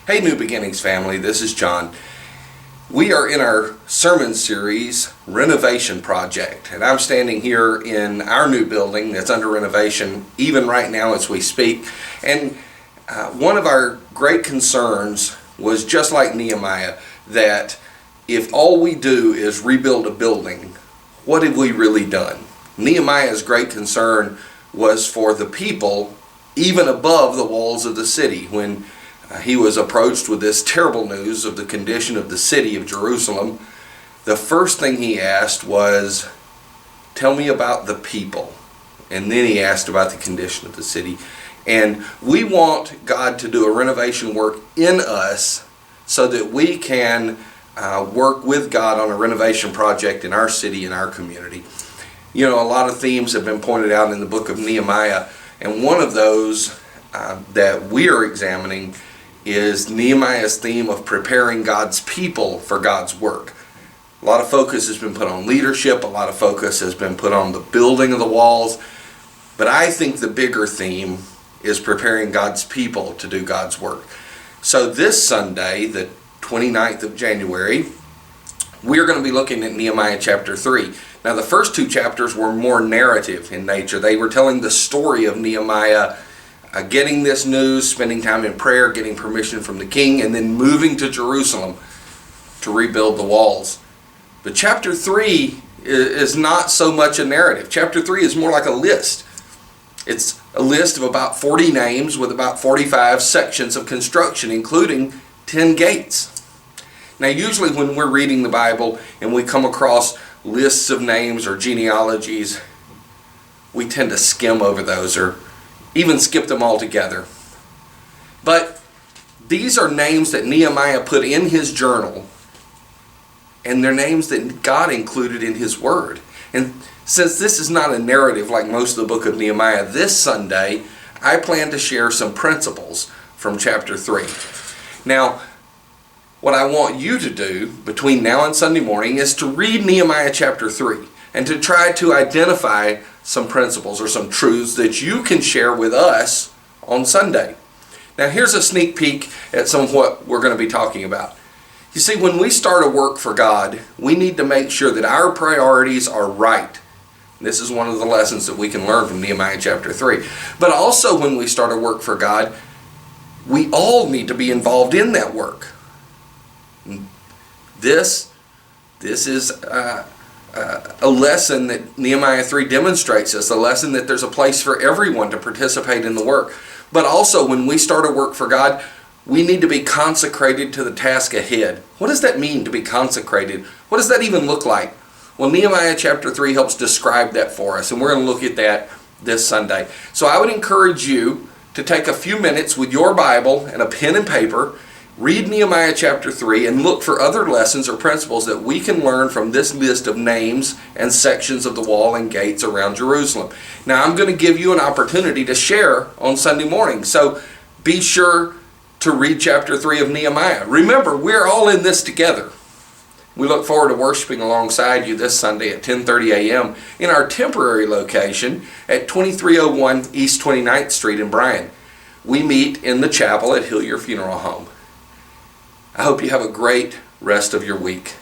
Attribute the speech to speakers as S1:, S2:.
S1: Hey New Beginnings family, this is John. We are in our sermon series, Renovation Project, and I'm standing here in our new building that's under renovation even right now as we speak. And one of our great concerns was, just like Nehemiah, that if all we do is rebuild a building, what have we really done? Nehemiah's great concern was for the people even above the walls of the city. When he was approached with this terrible news of the condition of the city of Jerusalem, the first thing he asked was, tell me about the people. And then he asked about the condition of the city. And we want God to do a renovation work in us so that we can work with God on a renovation project in our city, in our community. You know, a lot of themes have been pointed out in the book of Nehemiah, and one of those that we are examining is Nehemiah's theme of preparing God's people for God's work. A lot of focus has been put on leadership, a lot of focus has been put on the building of the walls, but I think the bigger theme is preparing God's people to do God's work. So this Sunday, the 29th of January, we're going to be looking at Nehemiah chapter 3. Now the first two chapters were more narrative in nature. They were telling the story of Nehemiah getting this news, spending time in prayer, getting permission from the king, and then moving to Jerusalem to rebuild the walls. But chapter 3 is not so much a narrative. Chapter 3 is more like a list. It's a list of about 40 names with about 45 sections of construction, including 10 gates. Now usually when we're reading the Bible and we come across lists of names or genealogies, we tend to skim over those or even skip them altogether. But these are names that Nehemiah put in his journal, and they're names that God included in his word. And since this is not a narrative like most of the book of Nehemiah, this Sunday I plan to share some principles from chapter 3. Now, what I want you to do between now and Sunday morning is to read Nehemiah chapter 3 and to try to identify some principles or some truths that you can share with us on Sunday. Now here's a sneak peek at some of what we're going to be talking about. You see, when we start a work for God, we need to make sure that our priorities are right. This is one of the lessons that we can learn from Nehemiah chapter 3. But also when we start a work for God, we all need to be involved in that work. This is a lesson that Nehemiah 3 demonstrates us, a lesson that there's a place for everyone to participate in the work. But also when we start a work for God, we need to be consecrated to the task ahead. What does that mean, to be consecrated? What does that even look like? Well, Nehemiah chapter 3 helps describe that for us, and we're going to look at that this Sunday. So I would encourage you to take a few minutes with your Bible and a pen and paper, read Nehemiah chapter 3, and look for other lessons or principles that we can learn from this list of names and sections of the wall and gates around Jerusalem. Now I'm going to give you an opportunity to share on Sunday morning, so be sure to read chapter 3 of Nehemiah. Remember, we're all in this together. We look forward to worshiping alongside you this Sunday at 10:30 a.m. in our temporary location at 2301 East 29th Street in Bryan. We meet in the chapel at Hillier Funeral Home. I hope you have a great rest of your week.